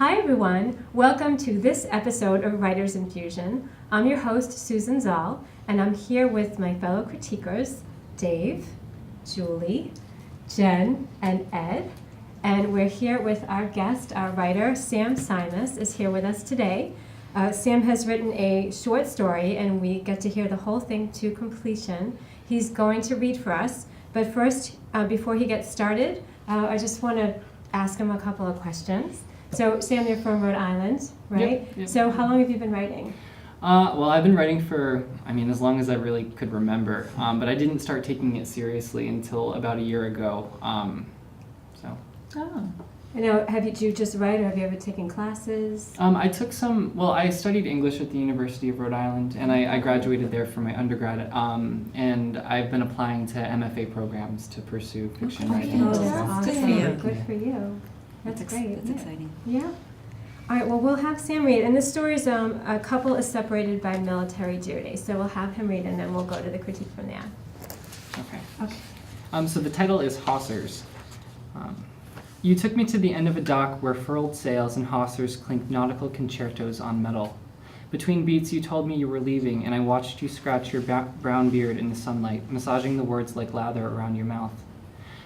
Hi everyone, welcome to this episode of Writers Infusion. I'm your host, Susan Zoll, and I'm here with my fellow critiquers, Dave, Julie, Jen, and Ed. And we're here with our guest, our writer, Sam Simas, is here with us today. Sam has written a short story, and we get to hear the whole thing to completion. He's going to read for us, but first, before he gets started, I just want to ask him a couple of questions. So, Sam, you're from Rhode Island, right? Yep. So, how long have you been writing? Well, I've been writing for, as long as I really could remember. But I didn't start taking it seriously until about a year ago. Oh. Did you just write, or have you ever taken classes? I took I studied English at the University of Rhode Island, and I graduated there for my undergrad. And I've been applying to MFA programs to pursue fiction writing. Oh, that's awesome. Good for you. Good for you. That's great. That's exciting. Yeah. All right, well, we'll have Sam read. And this story is a couple is separated by military duty. So we'll have him read, and then we'll go to the critique from there. Okay. So the title is Hawsers. You took me to the end of a dock where furled sails and hawsers clinked nautical concertos on metal. Between beats, you told me you were leaving, and I watched you scratch your brown beard in the sunlight, massaging the words like lather around your mouth.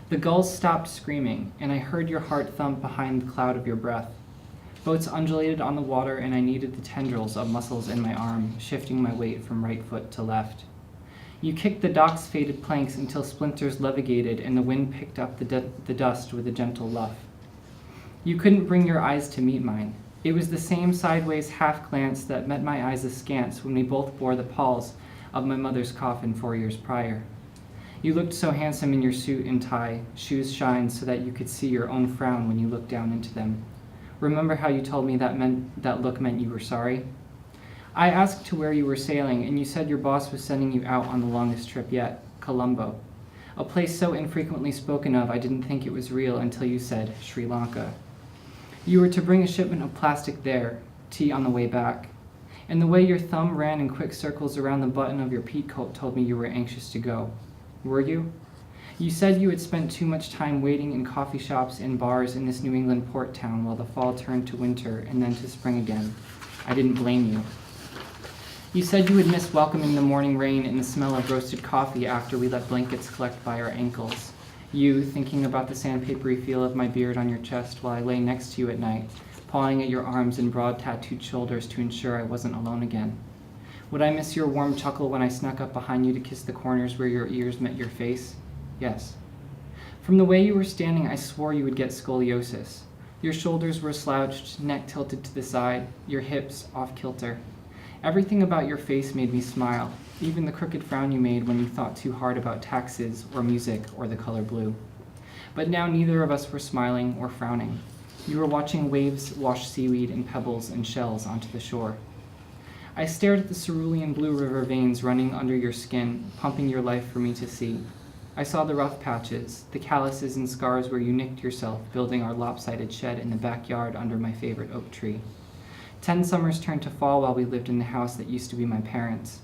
The gulls stopped screaming, and I heard your heart thump behind the cloud of your breath. Boats undulated on the water, and I needed the tendrils of muscles in my arm, shifting my weight from right foot to left. You kicked the dock's faded planks until splinters levigated, and the wind picked up the dust with a gentle luff. You couldn't bring your eyes to meet mine. It was the same sideways half-glance that met my eyes askance when we both bore the palls of my mother's coffin 4 years prior. You looked so handsome in your suit and tie, shoes shined so that you could see your own frown when you looked down into them. Remember how you told me that look meant you were sorry? I asked to where you were sailing, and you said your boss was sending you out on the longest trip yet, Colombo. A place so infrequently spoken of I didn't think it was real until you said Sri Lanka. You were to bring a shipment of plastic there, tea on the way back. And the way your thumb ran in quick circles around the button of your peacoat told me you were anxious to go. Were you? You said you had spent too much time waiting in coffee shops and bars in this New England port town while the fall turned to winter and then to spring again. I didn't blame you. You said you would miss welcoming the morning rain and the smell of roasted coffee after we let blankets collect by our ankles. You, thinking about the sandpapery feel of my beard on your chest while I lay next to you at night, pawing at your arms and broad tattooed shoulders to ensure I wasn't alone again. Would I miss your warm chuckle when I snuck up behind you to kiss the corners where your ears met your face? Yes. From the way you were standing, I swore you would get scoliosis. Your shoulders were slouched, neck tilted to the side, your hips off kilter. Everything about your face made me smile, even the crooked frown you made when you thought too hard about taxes or music or the color blue. But now neither of us were smiling or frowning. You were watching waves wash seaweed and pebbles and shells onto the shore. I stared at the cerulean blue river veins running under your skin, pumping your life for me to see. I saw the rough patches, the calluses and scars where you nicked yourself building our lopsided shed in the backyard under my favorite oak tree. 10 summers turned to fall while we lived in the house that used to be my parents'.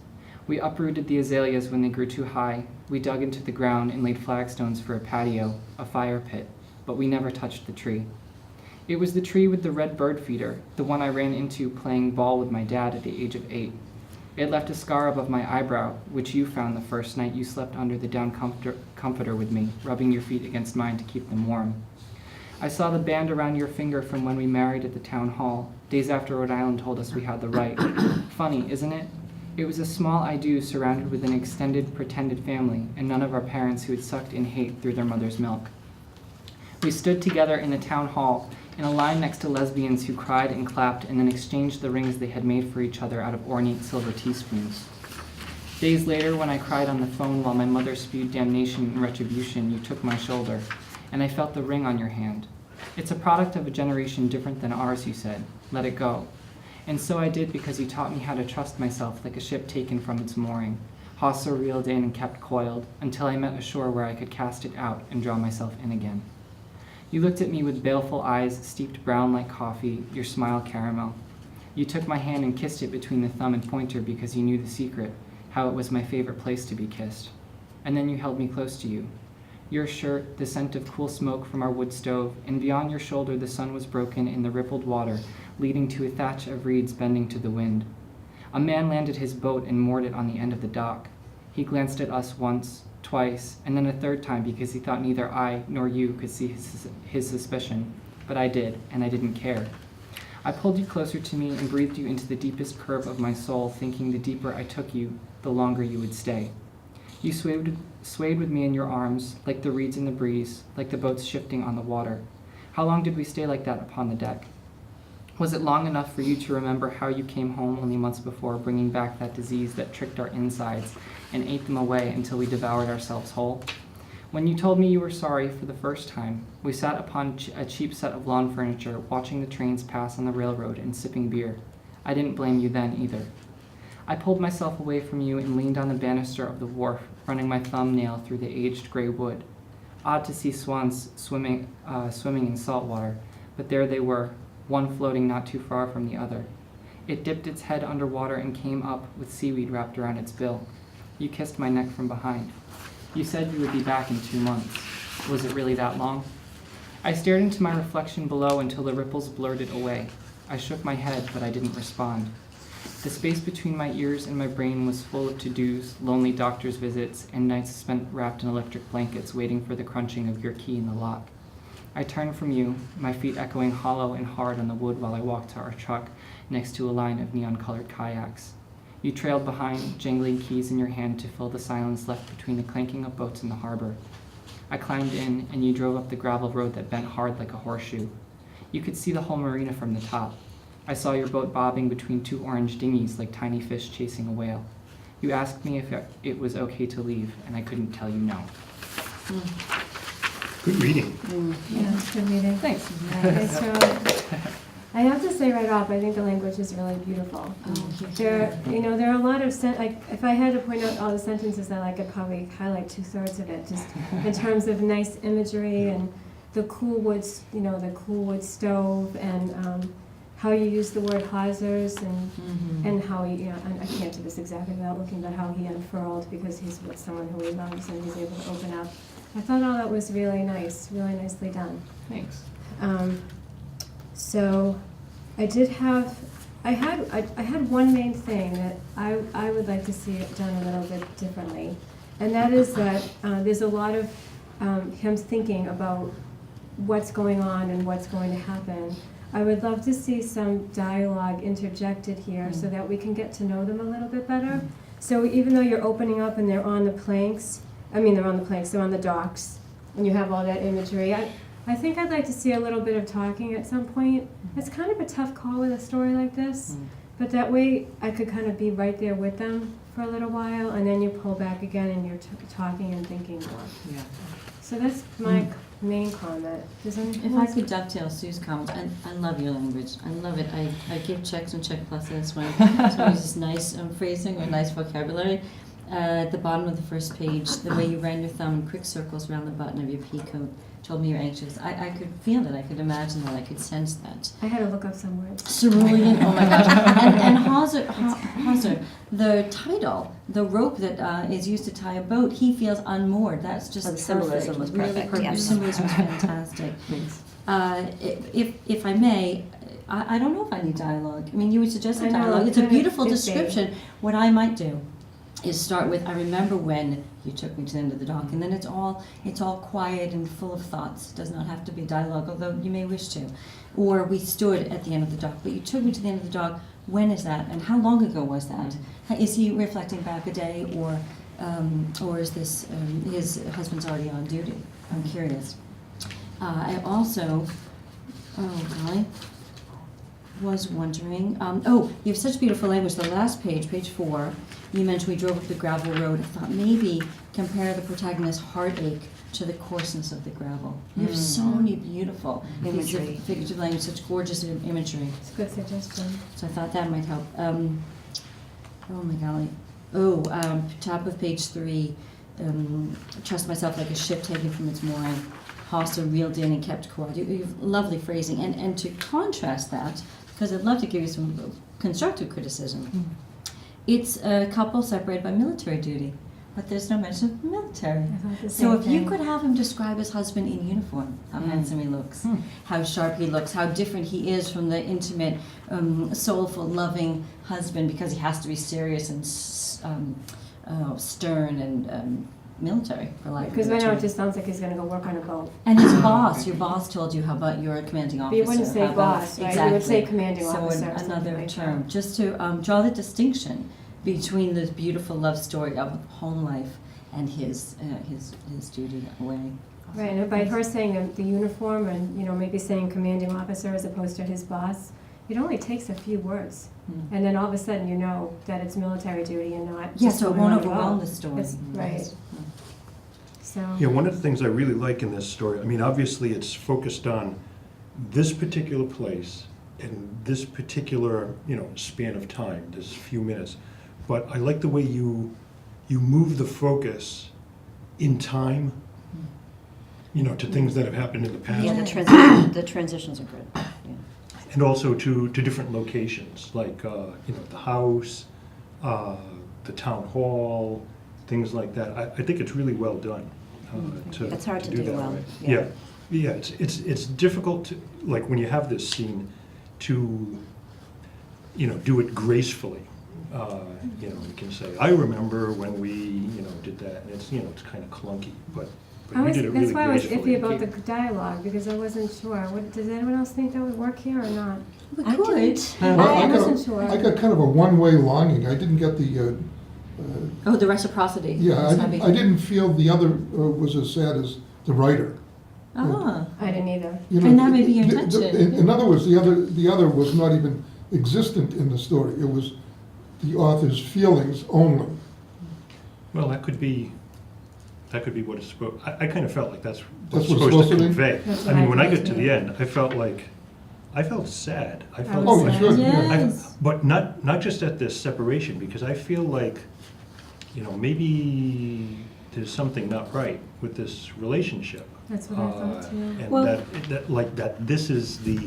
We uprooted the azaleas when they grew too high. We dug into the ground and laid flagstones for a patio, a fire pit, but we never touched the tree. It was the tree with the red bird feeder, the one I ran into playing ball with my dad at the age of 8. It left a scar above my eyebrow, which you found the first night you slept under the down comforter with me, rubbing your feet against mine to keep them warm. I saw the band around your finger from when we married at the town hall, days after Rhode Island told us we had the right. Funny, isn't it? It was a small I do surrounded with an extended, pretended family, and none of our parents who had sucked in hate through their mother's milk. We stood together in the town hall, in a line next to lesbians who cried and clapped and then exchanged the rings they had made for each other out of ornate silver teaspoons. Days later, when I cried on the phone while my mother spewed damnation and retribution, you took my shoulder, and I felt the ring on your hand. It's a product of a generation different than ours, you said. Let it go. And so I did because you taught me how to trust myself like a ship taken from its mooring, hawser reeled in and kept coiled, until I met a shore where I could cast it out and draw myself in again. You looked at me with baleful eyes steeped brown like coffee, your smile caramel. You took my hand and kissed it between the thumb and pointer because you knew the secret, how it was my favorite place to be kissed. And then you held me close to you. Your shirt, the scent of cool smoke from our wood stove, and beyond your shoulder the sun was broken in the rippled water, leading to a thatch of reeds bending to the wind. A man landed his boat and moored it on the end of the dock. He glanced at us once, twice, and then a third time because he thought neither I nor you could see his suspicion. But I did, and I didn't care. I pulled you closer to me and breathed you into the deepest curve of my soul, thinking the deeper I took you, the longer you would stay. You swayed with me in your arms, like the reeds in the breeze, like the boats shifting on the water. How long did we stay like that upon the deck? Was it long enough for you to remember how you came home only months before, bringing back that disease that tricked our insides and ate them away until we devoured ourselves whole? When you told me you were sorry for the first time, we sat upon a cheap set of lawn furniture, watching the trains pass on the railroad and sipping beer. I didn't blame you then either. I pulled myself away from you and leaned on the banister of the wharf, running my thumbnail through the aged gray wood. Odd to see swans swimming in salt water, but there they were, one floating not too far from the other. It dipped its head underwater and came up with seaweed wrapped around its bill. You kissed my neck from behind. You said you would be back in 2 months. Was it really that long? I stared into my reflection below until the ripples blurred it away. I shook my head, but I didn't respond. The space between my ears and my brain was full of to-dos, lonely doctor's visits, and nights spent wrapped in electric blankets waiting for the crunching of your key in the lock. I turned from you, my feet echoing hollow and hard on the wood while I walked to our truck next to a line of neon-colored kayaks. You trailed behind, jangling keys in your hand to fill the silence left between the clanking of boats in the harbor. I climbed in, and you drove up the gravel road that bent hard like a horseshoe. You could see the whole marina from the top. I saw your boat bobbing between 2 orange dinghies like tiny fish chasing a whale. You asked me if it was okay to leave, and I couldn't tell you no. Good reading. Yeah, it's good reading. Thanks. Nice job. I have to say right off, I think the language is really beautiful. There are a lot of if I had to point out all the sentences, I could probably highlight 2/3 of it, just in terms of nice imagery and the cool wood, the cool wood stove, and how you use the word Hawsers, and how he, and I can't do this exactly without looking, but how he unfurled because he's with someone who he loves and he's able to open up. I thought all that was really nice, really nicely done. Thanks. So I had one main thing that I would like to see it done a little bit differently, and that is that there's a lot of him thinking about what's going on and what's going to happen. I would love to see some dialogue interjected here so that we can get to know them a little bit better. So even though you're opening up and they're on the planks, they're on the docks, and you have all that imagery, I think I'd like to see a little bit of talking at some point. It's kind of a tough call with a story like this, but that way I could kind of be right there with them for a little while, and then you pull back again and you're talking and thinking more. Yeah. So that's my main comment. If I could dovetail Sue's comments, I love your language. I love it. I give checks and check pluses when someone uses nice phrasing or nice vocabulary. At the bottom of the first page, the way you ran your thumb in quick circles around the button of your pea coat told me you're anxious. I could feel that. I could imagine that. I could sense that. I had to look up some words. Cerulean, oh my gosh. And Hawser, the title, the rope that is used to tie a boat, he feels unmoored. That's just the symbolism was perfect, Really, yes. symbolism was fantastic. Thanks. If I may, I don't know if I need dialogue. You would suggest I know, dialogue. It's a kind of beautiful big description. What I might do is start with, I remember when you took me to the end of the dock, and then it's all quiet and full of thoughts. It does not have to be dialogue, although you may wish to. Or we stood at the end of the dock, but you took me to the end of the dock. When is that, and how long ago was that? Is he reflecting back a day, or is this his husband's already on duty? I'm curious. I also, was wondering, you have such beautiful language. The last page, page 4, you mentioned we drove up the gravel road. I thought maybe compare the protagonist's heartache to the coarseness of the gravel. You have so many beautiful Imagery. figurative language, such gorgeous imagery. It's a good suggestion. So I thought that might help. Oh my golly. Top of page 3, trust myself like a ship taken from its mooring. Hawser reeled in and kept cool. You have lovely phrasing. And to contrast that, because I'd love to give you some constructive criticism, it's a couple separated by military duty. but there's no mention of the military. I thought the So same if you thing. could have him describe his husband in uniform, how handsome he looks, how sharp he looks, how different he is from the intimate, soulful, loving husband, because he has to be serious and stern and military for life. Because right now it just sounds like he's going to go work on a boat. And his boss, your boss told you, how about your commanding But officer? you wouldn't say How about- boss, right? You would say commanding officer. So or something another like term, that. just to draw the distinction between this beautiful love story of home life and his duty away. Right, and by her saying the uniform and, maybe saying commanding officer as opposed to his boss, it only takes a few words. And then all of a sudden you know that it's military duty and not Yeah, just so it going won't on a overwhelm boat. the story. It's- right. So, Yeah, one of the things I really like in this story, I mean, obviously it's focused on this particular place and this particular, span of time, this few minutes. But I like the way you move the focus in time, to things that have happened in the past. Yeah, the transitions are good. Yeah. And also to different locations, like, the house, the town hall, things like that. I think it's really well done. It's hard to do that well, way. yeah. Yeah, it's difficult to, like, when you have this scene, to, do it gracefully. You can say, I remember when we, did that, and it's, it's kind of clunky, but you did it really that's why I was gracefully. iffy about the dialogue, because I wasn't sure. Does anyone else think that would work here or not? I could. I wasn't sure. I got kind of a one-way longing. I didn't get the, Oh, the reciprocity. yeah, was heavy. I didn't feel the other was as sad as the writer. Ah. I didn't either. And that may be your the- intention. In other words, the other was not even existent in the story. It was the author's feelings only. Well, that could be what it's supposed, I kind of felt like that's That's what's what it's supposed to supposed to be? convey. That's I what mean, I when I felt get to too. the end, I felt sad. I felt was Oh, you sad. should, I- yeah. Yes. But not just at this separation, because I feel like, maybe there's something not right with this relationship. That's what I thought too. And Well- that this is the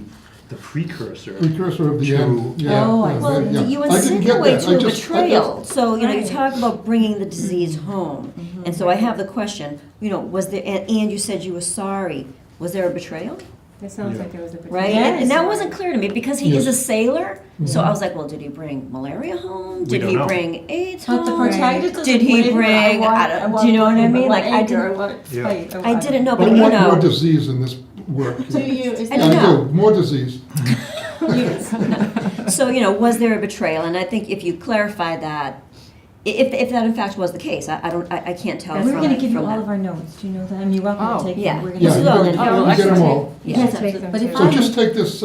precursor. Precursor of the To- end, yeah. Oh, I yeah, Well, yeah. you I didn't get insinuate that. to a I just- betrayal, so, you Right. talk about bringing the disease home. And so I have the question, was there, and you said you were sorry, was there a betrayal? It sounds Yeah. like it was a betrayal. Right? Yes. And that wasn't clear to me, because he is a Yes. sailor, so Mhm. I was like, well, did he bring malaria home? We Did don't he know. bring AIDS But the home? protagonist doesn't Did he waver. bring, do you know what I mean? Like, I anger, I didn't, want Yeah. spite, I didn't know, But but I you want more know. disease in this work. Do you? Is I that- don't know. do, more disease. So, was there a betrayal? And I think if you clarify that, if that in fact was the case, I can't tell That's from We're going to give you from all that. of our notes. Do you know that? I mean, you're welcome Oh. to take Yeah. them. We're This Yeah, is you all can- in you here. can get them all. Yeah. Yes, take them But if too. So just take this,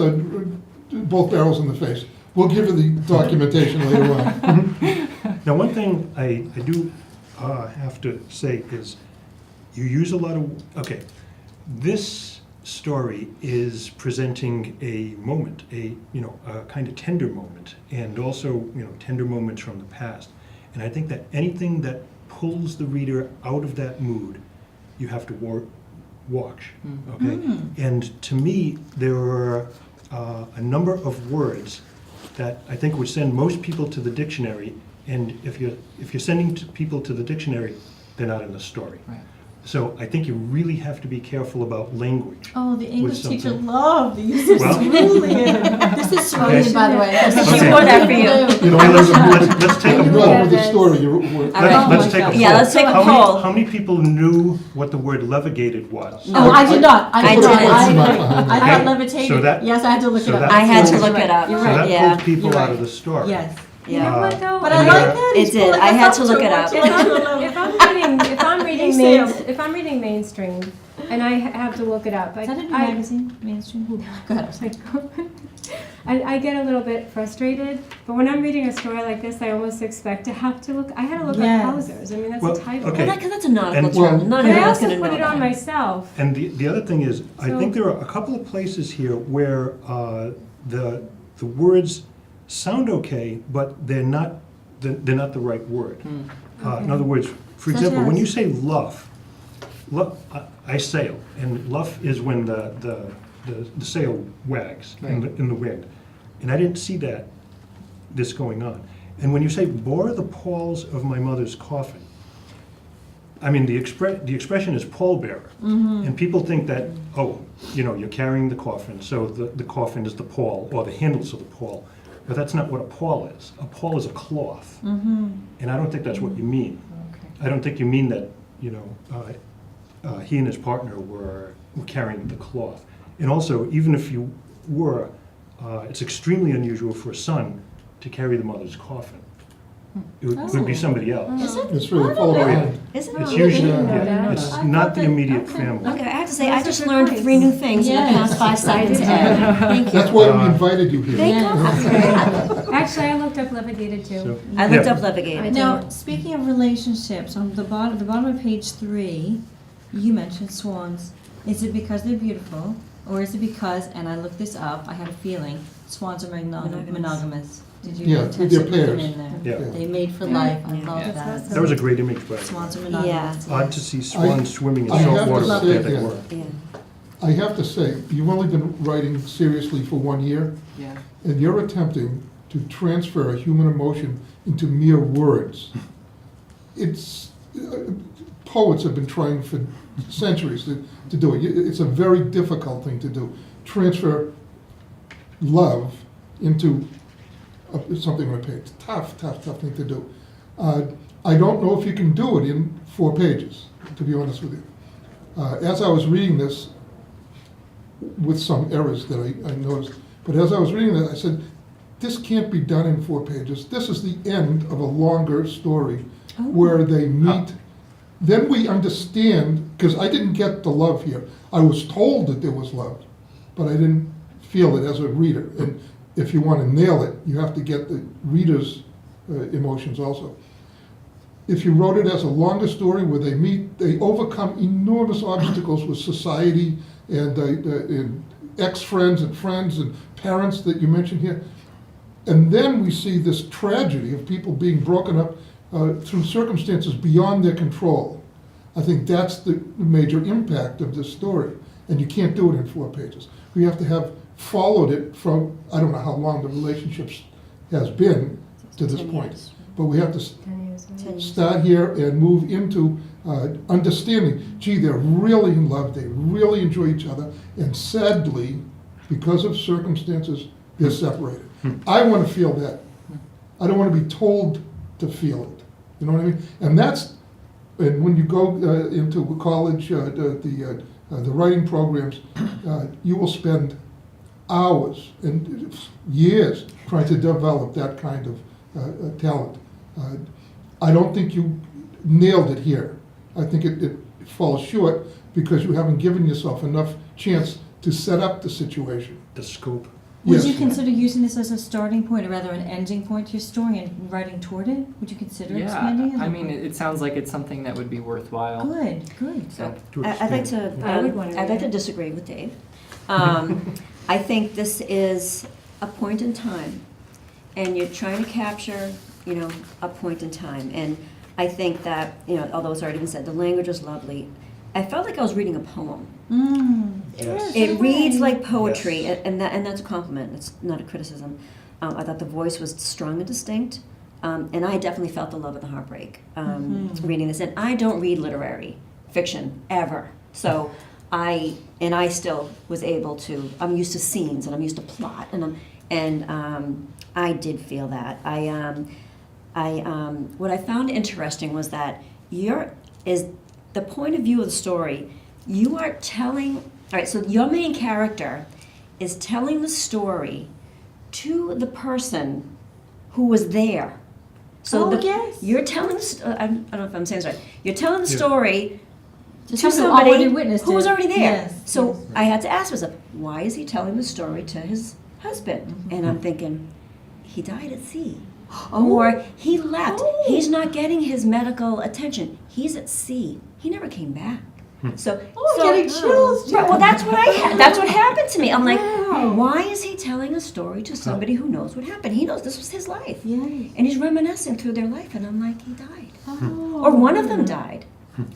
both barrels in the face. We'll give you the documentation later on. Now, one thing I do have to say is, you use a lot of, okay, this story is presenting a moment, a kind of tender moment, and also, tender moments from the past. And I think that anything that pulls the reader out of that mood, you have to watch, okay? And to me, there are a number of words that I think would send most people to the dictionary, and if you're sending people to the dictionary, they're not in the story. Right. So I think you really have to be careful about language. Oh, the English something. teacher loved the use of Well- cerulean. This is cerulean, by the way. This is Okay. what that for you. You know, Let's take a I'm poll. done with the story. All right. Let's Oh take my a gosh. poll. Yeah, let's take a How many- poll. How many people knew what the word levigated was? Oh, I did not. I did not. didn't. I thought Okay. levitated. So that- Yes, I had to look so it up. that- I had to You're look right. it up. You're So right. that Yeah. pulls people You're out right. of the story. Yes. You know Yeah. what though? But I Yeah. like that. It He's did. pulling I us had up to look it up. If I'm reading You if I'm reading mainstream and I have to look it up, Is that in your I magazine? Mainstream? Go ahead. I get a little bit frustrated, but when I'm reading a story like this, I almost expect to have to look. I had to look Yes. up Hawsers. I mean, that's Well, a title. okay. Well, because that's a nautical And- term. Well- None But of I us also going to put know it on that. myself. And the other thing is, I So- think there are a couple of places here where the words sound okay, but they're not the right word. In other words, for Such example, when as? you say luff, I sail, and luff is when the sail wags in the wind. And I didn't see this going on. And when you say bore the palls of my mother's coffin, I mean, the expression is pallbearer. And people think that, oh, you're carrying the coffin, so the coffin is the pall, or the handles of the pall. But that's not what a pall is. A pall is a cloth. And I don't think that's what you mean. I don't think you mean that, he and his partner were carrying the cloth. And also, even if you were, it's extremely unusual for a son to carry the mother's coffin. It would be somebody else. Is it? It's really fall behind. Is it? It's usually, Yeah. it's not the immediate family. Okay, I have to say, Those I are just good learned points. 3 new things in the Yes. past 5 seconds, Ed. Thank you. That's why we invited you here. Thank Yes. Actually, I looked up levigated too. So, I looked yeah. up Levigated. Now, speaking of relationships, on the bottom of page 3, you mentioned swans. Is it because they're beautiful, or is it because, and I looked this up, I had a feeling, swans are monogamous. Did you Yeah, attempt they're to put them pairs. in there? Yeah. They made for life, I Yeah. love Yeah. that. That was a great image, but Swans are Yeah. monogamous. odd to see swans swimming in I have salt to water, but say, there they yeah. were. Yeah. I have to say, you've only been writing seriously for 1 year, Yeah. and you're attempting to transfer a human emotion into mere words. It's, poets have been trying for centuries to do it. It's a very difficult thing to do. Transfer love into something on a page. Tough thing to do. I don't know if you can do it in 4 pages, to be honest with you. As I was reading this, with some errors that I noticed, but as I was reading that, I said, this can't be done in 4 pages. This is the end of a longer story where they meet. Then we understand, because I didn't get the love here. I was told that there was love, but I didn't feel it as a reader. And if you want to nail it, you have to get the reader's emotions also. If you wrote it as a longer story where they meet, they overcome enormous obstacles with society and ex-friends and friends and parents that you mentioned here. And then we see this tragedy of people being broken up through circumstances beyond their control. I think that's the major impact of this story. And you can't do it in 4 pages. We have to have followed it from, I don't know how long the relationships has been to this 10 point. years. But we have to 10 years. right? 10 years. start here and move into understanding, gee, they're really in love, they really enjoy each other, and sadly, because of circumstances, they're separated. I want to feel that. I don't want to be told to feel it. You know what I mean? And that's, and when you go into college, the writing programs, you will spend hours and years trying to develop that kind of talent. I don't think you nailed it here. I think it falls short because you haven't given yourself enough chance to set up the situation. The scope. Would Yes. you consider using this as a starting point, or rather an ending point to your story and writing toward it? Would you consider expanding it? I mean, it sounds like it's something that would be worthwhile. Good, good. So, To I'd like to, expand. I would wanna I'd like read to it. disagree with Dave. I think this is a point in time, and you're trying to capture, a point in time. And I think that, although it's already been said, the language is lovely. I felt like I was reading a poem. Yes. It reads like poetry, Yes. and that's a compliment. It's not a criticism. I thought the voice was strong and distinct, and I definitely felt the love of the heartbreak reading this. And I don't read literary fiction ever, so I still was able to. I'm used to scenes and I'm used to plot, and I did feel that. What I found interesting was that the point of view of the story. You are telling. All right, so your main character is telling the story to the person who was there. So Yes. you're telling. I don't know if I'm saying this right. You're telling the Yeah. story To to someone who somebody already witnessed who was it. already there. Yes, So yes. I had to ask myself, why is he telling the story to his husband? And I'm thinking, he died at sea. Or he left. Oh. He's not getting his medical attention. He's at sea. He never came back. So, getting chills, Right, well, that's what that's what happened to me. I'm like, Wow. why is he telling a story to somebody who knows what happened? He knows this was his life, Yay. and he's reminiscing through their life. And I'm like, he died, Oh. or one of them died.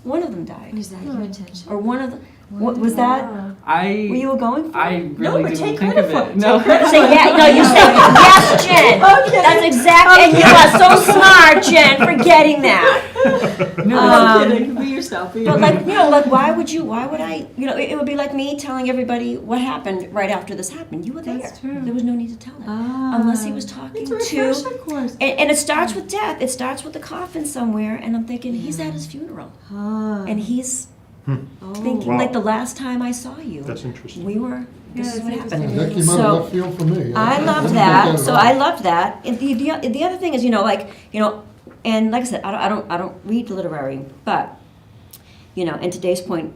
One of them died, Is that your intention? or one of them. What was that? I Were you going for? I really but didn't take think credit of for it. it. No. Say yeah. No, you said yes, Jen. Okay. That's exactly. And you are so smart, Jen, for getting that. No, I'm kidding. Be yourself. Be But yourself. like, why would I, it would be like me telling everybody what happened right after this happened. You were there. That's true. There was no need to tell them. Ah. Unless he was talking It's a to, refresher course. and it starts with death. It starts with the coffin somewhere, and I'm thinking, he's at his funeral. Ah. And he's Oh. thinking, Wow. like, the last time I saw you, That's interesting. we were, this Yeah, is what it's happened. interesting. That came out So- of left field for me. I didn't loved think that. So about I it. loved that. And the other thing is, and like I said, I don't read literary, but in today's point,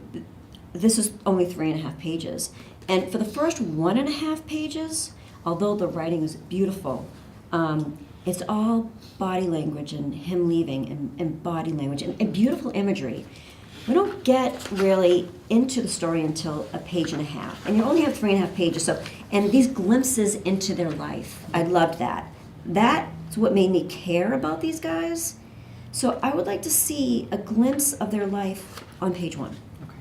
this is only 3.5 pages, and for the first 1.5 pages, although the writing is beautiful, it's all body language and him leaving and body language and beautiful imagery. We don't get really into the story until 1.5 pages, and you only have 3.5 pages. So, and these glimpses into their life, I loved that. That's what made me care about these guys. So I would like to see a glimpse of their life on page 1.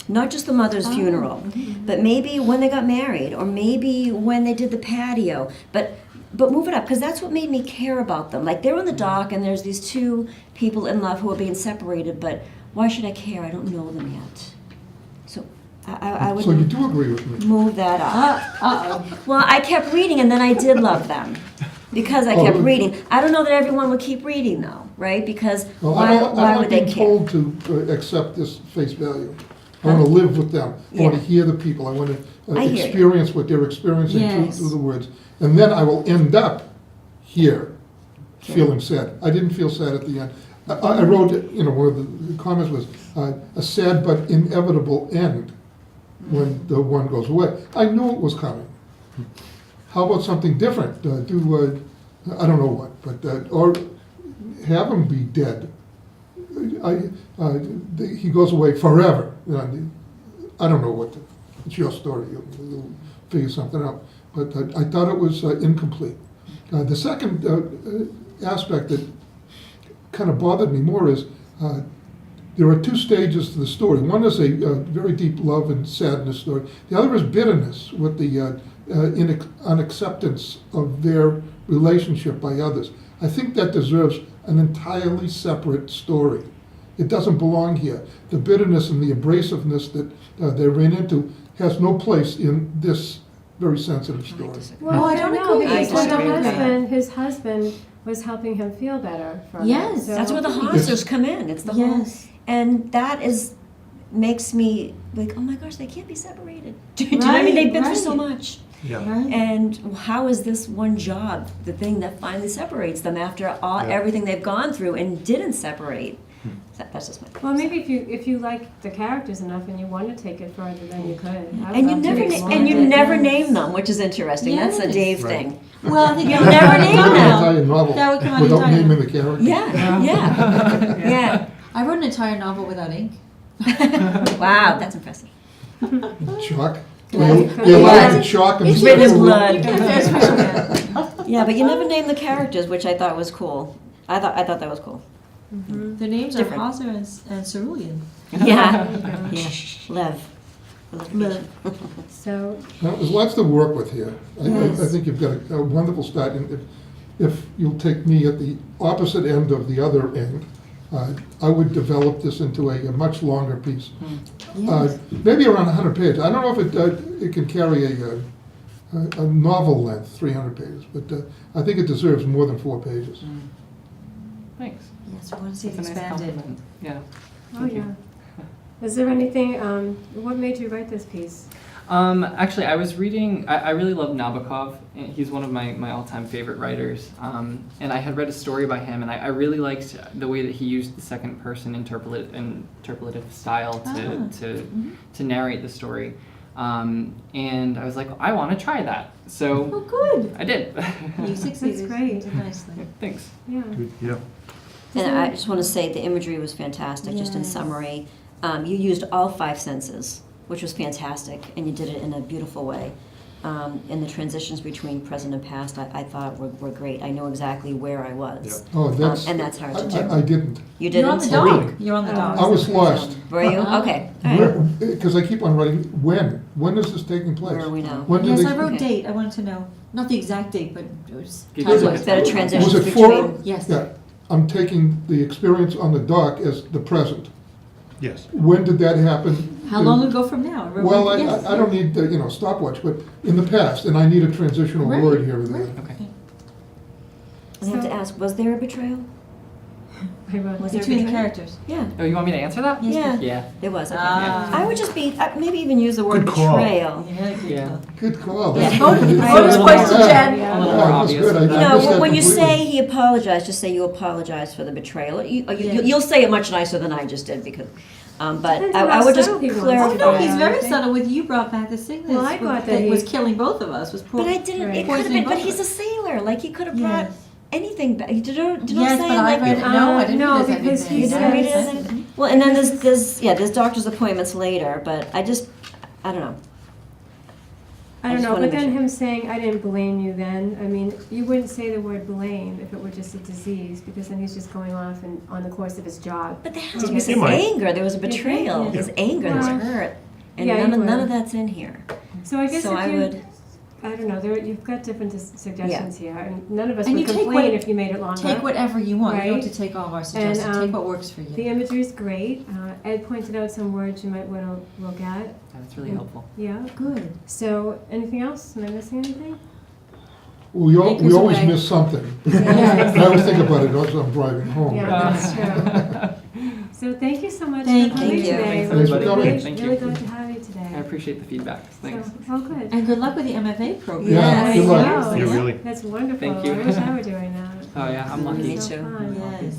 Not just the mother's funeral, but maybe when they got married, or maybe when they did the patio. But move it up, because that's what made me care about them. Like, they're on the dock, and there's these two people in love who are being separated, but why should I care? I don't know them yet. So I would So you do agree with me? move that up. Uh-oh. Well, I kept reading, and then I did love them. Because I kept Oh. reading. I don't know that everyone would keep reading, though, right? Because Well, why I don't would like they being care? told to accept this face value. I want to live with them. I want to Yeah. hear the people. I want to I hear you. experience what they're experiencing Yes. through the words. And then I will end up here feeling sad. I didn't feel sad at the end. I wrote, one of the comments was, a sad but inevitable end when the one goes away. I knew it was coming. How about something different? I don't know what, but, or have him be dead. He goes away forever. I don't know it's your story. You'll figure something out. But I thought it was incomplete. The second aspect that kind of bothered me more is there are 2 stages to the story. One is a very deep love and sadness story. The other is bitterness with the unacceptance of their relationship by others. I think that deserves an entirely separate story. It doesn't belong here. The bitterness and the abrasiveness that they ran into has no place in this very sensitive story. Well, I don't know, agree. because I when disagree with that. his husband was helping him feel better from it. Yes. So- That's where the Hawsers come in. It's the whole, Yes. and that makes me like, oh my gosh, they can't be separated. Do you know what I mean? They've been through so Right. much. Yeah. Right. And how is this one job the thing that finally separates them after everything they've gone through and didn't separate? That's just my. Well, maybe if you like the characters enough and you want to take it further, then you could. I would And you love to never expand and you it. never name them, which is interesting. That's a Yes. Dave Right. thing. Well, I think You that never would name come An them. out. entire novel That would come out without entirely. naming the character. Yeah. I wrote an entire novel without ink. Wow, that's impressive. Chalk. Blood. You're allowed Blood. to chalk and It's pencil. written in blood. You can't very special man. Yeah, but you never name the characters, which I thought was cool. I thought that was cool. Their names Different. are Hawser and Cerulean. Yeah. Yeah. Lev. Lev. So Now, there's lots to work with here. Yes. I think you've got a wonderful start, and if you'll take me at the opposite end of the other end, I would develop this into a much longer piece. Yes. Maybe around 100 pages. I don't know if it can carry a novel length, 300 pages, but I think it deserves more than 4 pages. Thanks. Yes, we want to see it That's a nice expanded. compliment. Yeah. oh Thank you. yeah. Is there anything? What made you write this piece? Actually, I was reading, I really love Nabokov. And he's one of my all-time favorite writers. And I had read a story by him, and I really liked the way that he used the second-person interpolative style to narrate the story. And I was like, I want to try that. Oh, So good. I did. You succeeded. That's great. You did nicely. Thanks. Yeah. Good, yeah. And I just want to say the imagery was fantastic, just in Yes. summary. You used all 5 senses, which was fantastic, and you did it in a beautiful way. And the transitions between present and past, I thought were great. I know exactly where I was. Oh, And that's hard to do. I didn't. You You're on didn't? the Really? dock. You're on the Oh. dock. I was lost. Were you? Okay. All right. Because I keep on writing, when? When is this taking place? Where are we now? When did Yes, they- I wrote Okay. date. I wanted to know. Not the exact date, but it was Give time us a- wise. Better Was transitions it between. for? Yes. Yeah. I'm taking the experience on the dock as the present. Yes. When did that happen? How long ago from now? Well, Yes. I don't need, stopwatch, but in the past, and I need a transitional Right, word here or there. Okay. I have to So- ask, was there a betrayal? I wrote Was that. there Between the betrayal? characters. Yeah, Oh, you want me to answer that? yeah, Yeah. there was. Okay. Ah. I would just be, maybe even use the word Good call. betrayal. Yeah, good Yeah. call. Good call. Yeah. Bonus points to Jen. A little Yeah, more that's obvious. good. I You know, missed that when you completely. say he apologized, just say you apologize for the betrayal. Yeah. You'll say it much nicer than I just did because, but Depends I on how would just subtle he was. Oh clarify. no, he's Yeah, very I think- subtle. With you brought back the sickness. Well, I got that was he- killing both of us. Was poor. But I didn't. Right. It could have Poisoning been. But both he's of a us. sailor. Like he could have brought Yes. anything back. Did you know what Yes, I'm but saying? I Like, read it. No, I didn't No, realize because everything. he you didn't read it says- as anything? Well, and then there's doctor's appointments later. But I don't know. I I don't just know, wanna but make then sure. him saying, I didn't blame you then, I mean, you wouldn't say the word blame if it were just a disease, because then he's just going off and on the course of his job. But there has to You be some might. anger. There was a betrayal. Yeah. His anger, his Yeah. hurt, and Yeah, you none would. of that's in here. So I guess So if I you, would. I don't know, you've got different suggestions here, and none of us And would you take complain what- if you made it longer. Take whatever you want. You don't Right. have to take all of our suggestions. And, Take what works for The you. imagery is great, Ed pointed out some words you might want to look at, That's really helpful. yeah. Good. So, anything else? Am I missing anything? We Take us always away. miss something. Yeah. I always think about it as I'm driving home. Yeah, that's true. So thank you so much Thank for coming you. today. Thanks, Thanks for Really- coming. Really, Thank really you. glad to have you today. I appreciate the feedback. Thanks. So, oh, good. And good luck with the MFA program. Yeah, I good luck. know. Yeah, really. That's wonderful. Thank you. I wish I were doing that. Oh yeah, I'm lucky. Me It's so too. fun. Yes.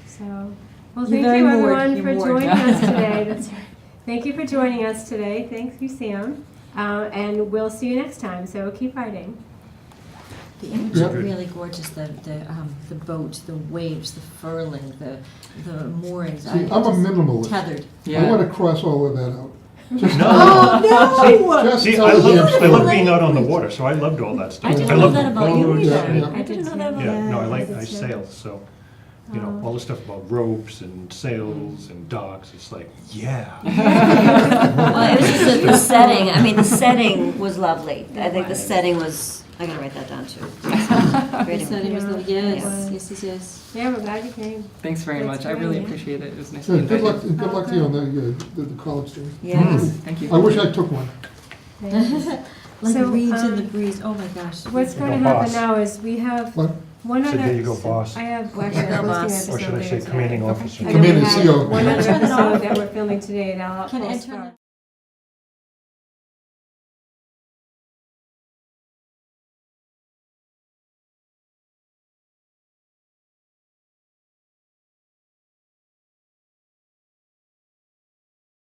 So, well, You're thank very you moored. everyone You're for moored. joining us today. That's right. Thank you for joining us today. Thank you, Sam. And we'll see you next time. So keep writing. The images Yeah. are really gorgeous. The boat, the waves, the furling, the moorings. See, I'm a minimalist. Tethered. I want to cross all of that out. Just No. just See, tell I the damn love story. being out on the water, so I loved all that stuff. I didn't I know love that about you boats either. yeah. I didn't know that about Yeah, no, Yeah, I too. sail, so, you know, Oh. all the stuff about ropes and sails and docks, it's like, yeah. Well, it was just the setting. I mean, the setting was lovely. I think the setting was. I gotta write that down too. Great The setting image. was lovely. Yeah. Yes. Yeah, we're glad you came. Thanks very That's much. I really great. appreciate it. It was nice to be Good luck, invited. good luck to you on the college thing. Yes. Thank you. I wish I took one. Thanks. Like So, reeds in the um, breeze. Oh my gosh. What's going to Go happen boss. now is we have What? one So other. there you go, boss. I have, well, actually, I'm Go posting boss. an Or should episode I say later commanding today. officer? And then we Commanding have CO. one other Turn it off. episode that we're filming today that Can I'll I turn start.